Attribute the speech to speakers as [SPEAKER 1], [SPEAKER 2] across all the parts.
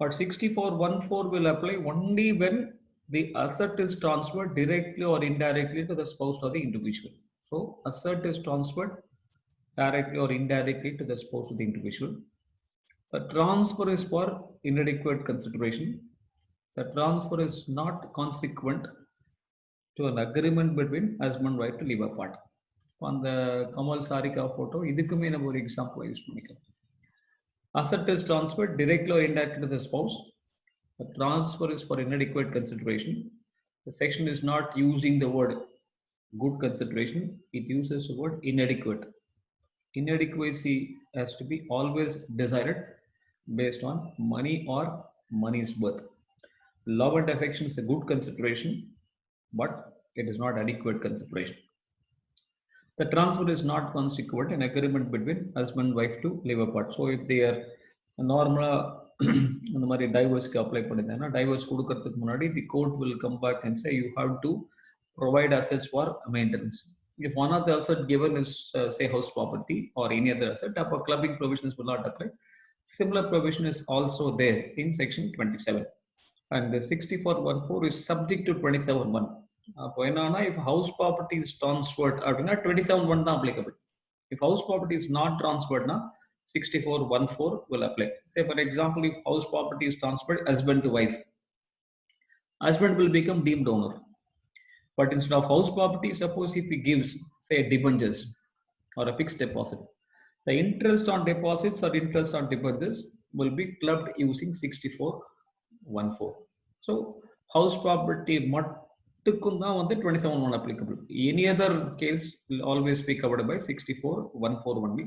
[SPEAKER 1] But 6414 will apply only when the asset is transferred directly or indirectly to the spouse or the individual. So asset is transferred directly or indirectly to the spouse of the individual. The transfer is for inadequate consideration. The transfer is not consequent to an agreement between husband and wife to live apart. On the Kamal Sarika photo, இதுக்குமே நம்ம ஒரு example use பண்ணிக்கலாம். Asset is transferred directly or indirectly to the spouse. The transfer is for inadequate consideration. The section is not using the word good consideration, it uses the word inadequate. Inadequacy has to be always decided based on money or money's worth. Love and affection is a good consideration, but it is not adequate consideration. The transfer is not consequent an agreement between husband and wife to live apart. So if they are நார்மலாக இந்த மாதிரி டைவர்ஸ்க்கு apply பண்ணியிருந்தாங்கன்னா divorce கொடுக்கறதுக்கு முன்னாடி the court will come back and say you have to provide assets for maintenance. If one of the asset given is say house property or any other asset, upper clubbing provisions will not apply. Similar provision is also there in section 27. And the 6414 is subject to 27.1. If house property is transferred, 27.1 is applicable. If house property is not transferred, 6414 will apply. Say for example, if house property is transferred husband to wife, husband will become deemed owner. But instead of house property, suppose if he gives, say, debentures or a fixed deposit, the interest on deposits or interest on debentures will be clubbed using 6414. So, house property மட்டுக்கும் தான் வந்து 27.1 applicable. Any other case will always be covered by 6414 only.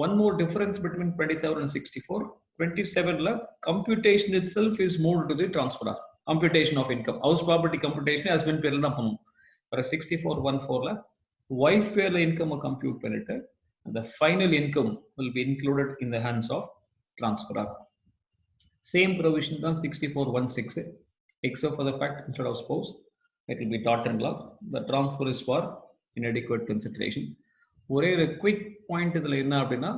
[SPEAKER 1] One more difference between 27 and 64. 27 computation itself is moved to the transfer. Computation of income. House property computation has been built up. For 6414, wife fair income compute பண்ணிட்டு the final income will be included in the hands of transferor. Same provision than 6416, except for the fact instead of spouse, it will be daughter-in-law. The transfer is for inadequate consideration. ஒரே ஒரு quick point இதில் என்ன அப்படின்னா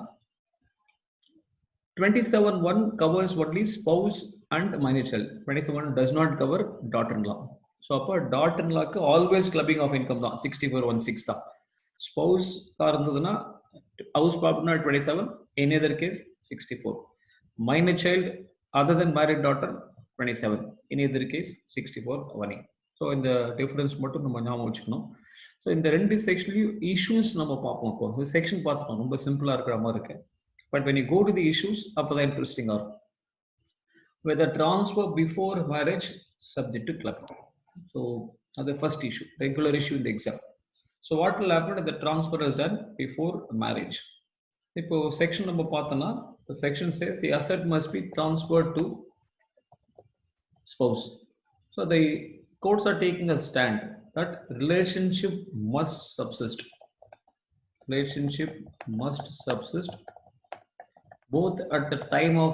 [SPEAKER 1] 27.1 covers only spouse and minor child. 27 does not cover daughter-in-law. So அப்போ daughter-in-lawக்கு always clubbing of income தான் 6416 தான். Spouse இருந்ததுன்னா house property 27, any other case 64. Minor child other than married daughter 27, any other case 64 only. So இந்த difference மட்டும் நம்ம ஞாபகம் வச்சுக்கணும். So இந்த ரெண்டு செக்ஷன்லையும் இஷ்யூஸ் நம்ம பார்ப்போம். இப்போ இந்த செக்ஷன் பார்த்துட்டோம், ரொம்ப சிம்பிளாக இருக்கிற மாதிரி இருக்கு. But when you go to the issues, அப்போ தான் இன்ட்ரெஸ்டிங்காக இருக்கும். Whether transfer before marriage subject to club. So the first issue, regular issue in the exam. So what will happen if the transfer is done before marriage? இப்போ section நம்ம பார்த்தோம்னா the section says the asset must be transferred to spouse. So the courts are taking a stand that relationship must subsist. Relationship must subsist both at the time of,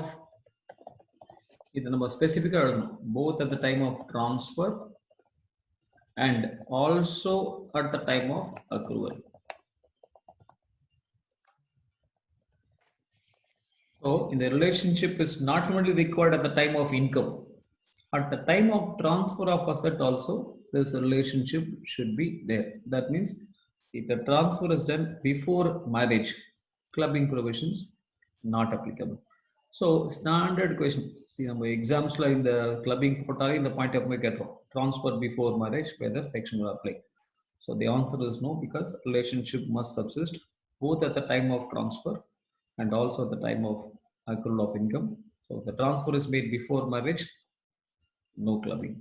[SPEAKER 1] இது நம்ம ஸ்பெசிஃபிக்காக எழுதணும், both at the time of transfer and also at the time of accrual. So in the relationship is not only required at the time of income, at the time of transfer of asset also this relationship should be there. That means if the transfer is done before marriage, clubbing provisions not applicable. So standard question, see நம்ம examsல இந்த clubbing போட்டாலே இந்த point எப்பவுமே கேட்கிறோம், transfer before marriage whether section will apply. So the answer is no, because relationship must subsist both at the time of transfer and also at the time of accrual of income. So if the transfer is made before marriage, no clubbing.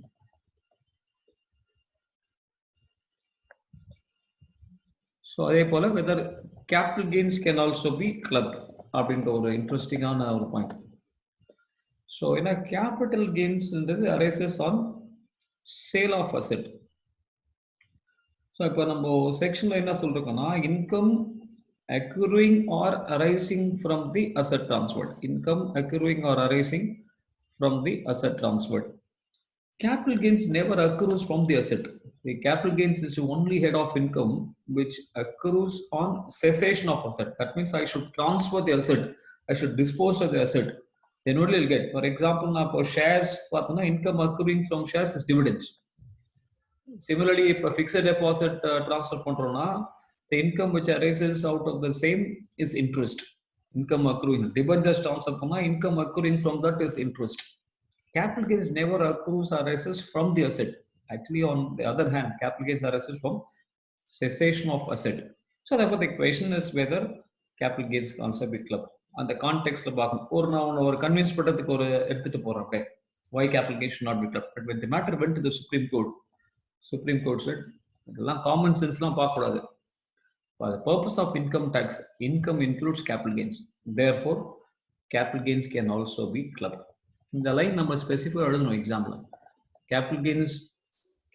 [SPEAKER 1] So அதே போல whether capital gains can also be clubbed அப்படின்ற ஒரு இன்ட்ரெஸ்டிங்கான ஒரு point. So ஏன்னா capital கெயின்ஸ்ன்றது arises on sale of asset. So இப்போ நம்ம செக்ஷன்ல என்ன சொல்றோம்னா income accruing or arising from the asset transferred. Income accruing or arising from the asset transferred. Capital gains never accrues from the asset. The capital gains is the only head of income which accrues on cessation of asset. That means I should transfer the asset, I should dispose of the asset then only you'll get. For example, now for shares, income accruing from shares is dividends. Similarly, if a fixed deposit transfer பண்றோம்னா, the income which arises out of the same is interest. Income accruing. Debentures transfer பண்ணா, income accruing from that is interest. Capital gains never accrues or arises from the asset. Actually, on the other hand, capital gains arises from cessation of asset. So therefore, the question is whether capital gains can also be clubbed. அந்த கான்டெக்ட்ல பார்க்கணும். நான் ஒரு convince பண்றதுக்கு ஒரு எடுத்துட்டு போறேன். Why capital gains should not be clubbed? But when the matter went to the Supreme Court said, இதெல்லாம் common சென்ஸ்லாம் பார்க்கக்கூடாது. For the purpose of income tax, income includes capital gains. Therefore, capital gains can also be clubbed. இந்த line நம்ம ஸ்பெசிஃபிக்காக எழுதணும் example. Capital gains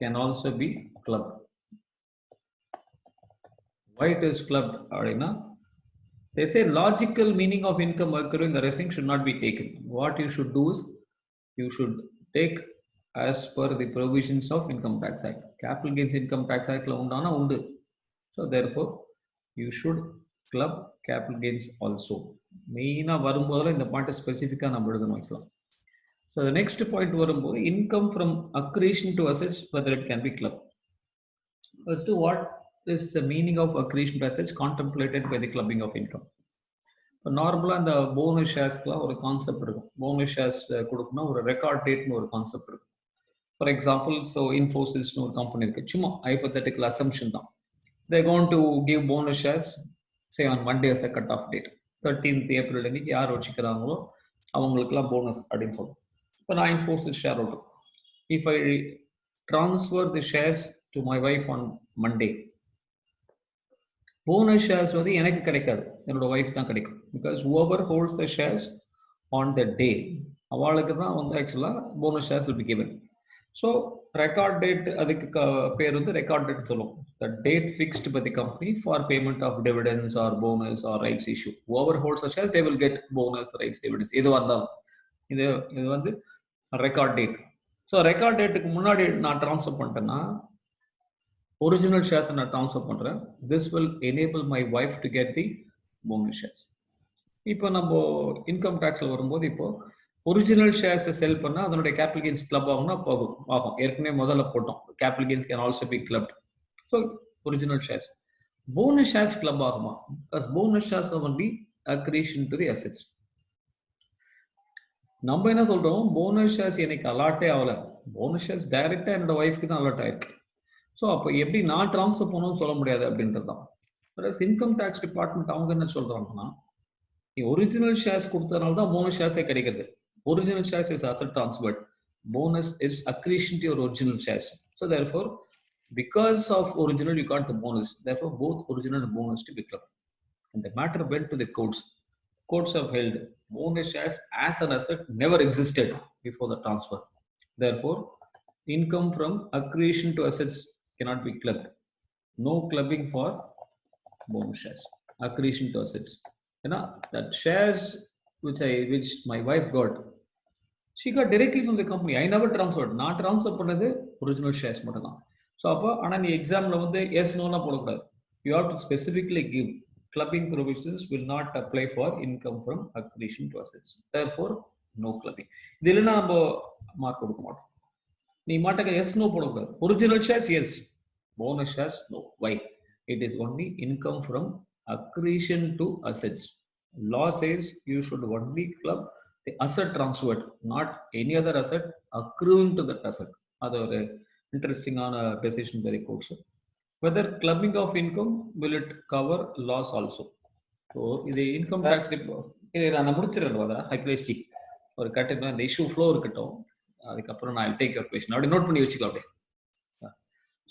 [SPEAKER 1] can also be clubbed. Why it is clubbed? They say logical meaning of income accruing arising should not be taken. What you should do is you should take as per the provisions of Income Tax Act. Capital Gains Income Tax Act la undana undu. So therefore you should club capital gains also. Maina varumbodala indha point specifica nam eduthanum actually. So the next point varumbodhu income from accretion to assets, whether it can be clubbed. First, what is the meaning of accretion to assets contemplated by the clubbing of income? நார்மலாக இந்த bonus ஷேர்ஸ்க்குலாம் ஒரு concept இருக்கும். Bonus shares கொடுக்கணும் ஒரு record டேட்னு ஒரு concept இருக்கும். For example, so இன்ஃபோசிஸ்னு ஒரு company இருக்குது. சும்மா ஹைப்போதெட்டிக்கல் அசம்ஷன் தான். They going to give bonus shares say on Monday as a cut off date. 13th April அன்னைக்கு யார் வச்சுக்கிறாங்களோ அவங்களுக்குலாம் போனஸ் அப்படின்னு சொல்லுவோம். இப்போ நான் Infosys share holder. If I transfer the shares to my wife on Monday, bonus shares வந்து எனக்கு கிடைக்காது, என்னோட ஒய்ஃப் தான் கிடைக்கும். Because whoever holds the shares on the day, அவளுக்கு தான் வந்து ஆக்சுவலாக bonus shares will be given. So record date, அதுக்கு பேர் வந்து ரெக்கார்ட் டேட் சொல்லுவோம். The date fixed by the company for payment of dividends or bonus or rights issue. Whoever holds the shares, they will get bonus, rights, dividends. இது வந்தாலும் இது வந்து record date. So record டேட்டுக்கு முன்னாடி நான் transfer பண்ணிட்டேன்னா original shares நான் transfer பண்ணுறேன். This will enable my wife to get the bonus shares. இப்போ நம்ம இன்கம் டேக்ஸில் வரும்போது இப்போ ஒரிஜினல் ஷேர்ஸை செல் பண்ணால் அதனுடைய கேபிட்டல் கெயின்ஸ் கிளப் ஆகும்னா ஆகும். ஏற்கனவே முதல்ல போட்டோம், capital gains can also be clubbed. So original shares. Bonus shares club ஆகுமா? Because bonus shares only accretion to the assets. நம்ம என்ன சொல்றோம், போனஸ் ஷேர்ஸ் எனக்கு அலாட்டே ஆகல, போனஸ் ஷேர்ஸ் டைரக்டா என்னோட ஒய்ஃப்க்கு தான் அலாட் ஆயிருக்கு. ஸோ அப்போ எப்படி நான் ட்ரான்ஸ்ஃபர் பண்ணணும்னு சொல்ல முடியாது அப்படின்றது தான். ப்ளஸ் இன்கம் டேக்ஸ் டிபார்ட்மெண்ட் அவங்க என்ன சொல்றாங்கன்னா, நீ ஒரிஜினல் ஷேர்ஸ் கொடுத்ததுனால தான் போனஸ் ஷேர்ஸே கிடைக்கிறது. Original shares is asset transferred, bonus is accretion to your original shares. So therefore, because of original you got the bonus, therefore both original and bonus to be clubbed. And the matter went to the courts. Courts have held bonus shares as an asset never existed before the transfer. Therefore, income from accretion to assets cannot be clubbed. No clubbing for bonus shares. Accretion to assets. You know, that shares which my wife got, she got directly from the company. I never transferred. Not transfer பண்ணது original shares மட்டும் தான். So அப்போ ஆனா நீ எக்ஸாம்ல வந்து yes no னா போடக்கூடாது. You have to specifically give clubbing provisions will not apply for income from accretion to assets. Therefore, no clubbing. இது இல்லைன்னா நம்ம மார்க் கொடுக்க மாட்டோம். நீ மாட்டக்க yes no போடக்கூடாது. Original shares yes, bonus shares no. Why? It is only income from accretion to assets. Law says you should only club the asset transferred, not any other asset accruing to that asset. That's a interesting decision by the court. Whether clubbing of income, will it cover loss also? So the income tax நான் முடிச்சிடுறேன் ஹைக்லேஸ்டி ஒரு கட்டணம் இந்த issue flow இருக்கட்டும், அதுக்கப்புறம் நான் take your question அப்படி note பண்ணி வச்சுக்கோ அப்படியே.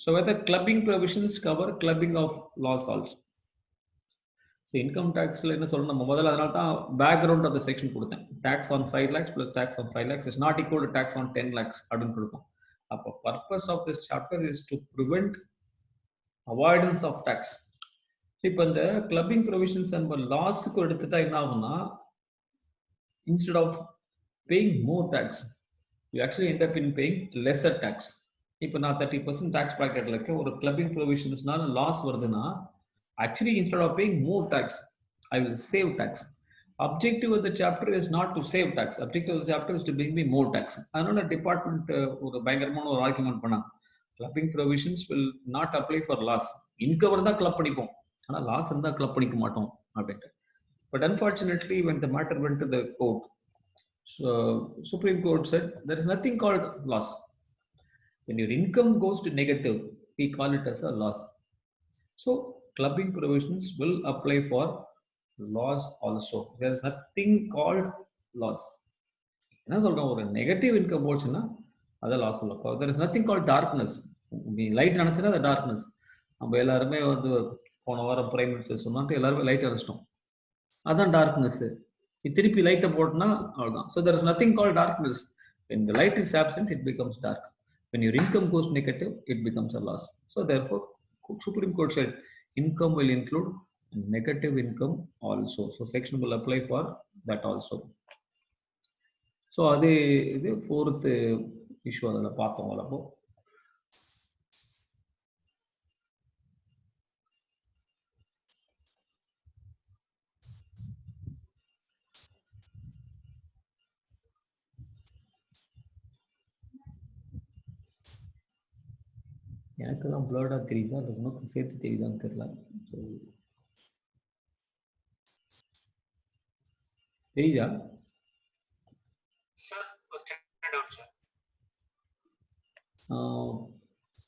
[SPEAKER 1] So whether clubbing provisions cover clubbing of loss also? So income taxல என்ன சொல்லணும் நம்ம முதல்ல, அதனால தான் பேக்ரவுண்ட் ஆஃப் த செக்ஷன் கொடுத்தேன். Tax on 5 lakhs plus tax on 5 lakhs is not equal to tax on 10 lakhs அப்படின்னு கொடுத்தோம். அப்போ purpose of this chapter is to prevent avoidance of tax. இப்போ இந்த கிளப்பிங் ப்ரொவிஷன்ஸ் நம்ம லாஸுக்கு எடுத்துட்டா என்ன ஆகும்னா, instead of paying more tax, you actually end up in paying lesser tax. இப்போ நான் 30% tax bracketல இருக்க ஒரு கிளப்பிங் ப்ரொவிஷன்ஸ்னால லாஸ் வருதுன்னா, actually instead of paying more tax, I will save tax. Objective of the chapter is not to save tax. Objective of the chapter is to bring me more tax. அதனால department ஒரு பயங்கரமான ஒரு argument பண்ணாங்க. Clubbing provisions will not apply for loss. Income இருந்தால் club பண்ணிப்போம், ஆனால் loss இருந்தால் club பண்ணிக்க மாட்டோம் அப்படின்ட்டு. But unfortunately when the matter went to the court, so Supreme Court said there is nothing called loss. When your income goes to negative, we call it as a loss. So clubbing provisions will apply for loss also. There is nothing called loss. என்ன சொல்றோம், ஒரு negative income போச்சுன்னா அதை loss இல்லை. there is nothing called darkness. நீ light அணைச்சுன்னா அது darkness. நம்ம எல்லாருமே வந்து போன வாரம் பிரைம் மினிஸ்டர் சொன்னாட்டு எல்லாருமே லைட் அணைச்சிட்டோம், அதான் டார்க்னஸ். திருப்பி லைட்டை போட்டோம்னா அவ்வளோதான். So there is nothing called darkness. When the light is absent, it becomes dark. When your income goes negative, it becomes a loss. So therefore, Supreme Court said income will include negative income also. So section will apply for that also. So அது இது fourth issue அதில் பார்த்தோம். வரப்போ எனக்கு தான் ப்ளர்டாக தெரியுதா இல்லை உனக்கு சேர்த்து தெரியுதான்னு தெரியல. ஸோ தெரியுதா?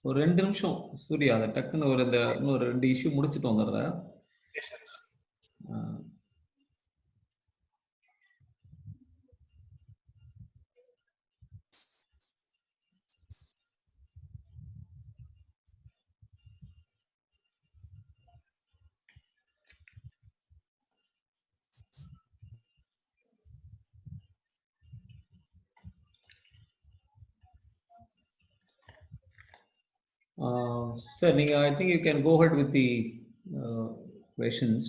[SPEAKER 1] ஒரு 2 நிமிஷம் சூர்யா, அதை டக்குன்னு ஒரு இந்த இன்னொரு 2 இஷ்யூ முடிச்சுட்டு வந்துடுறேன். Sir, I think you can go ahead with the questions.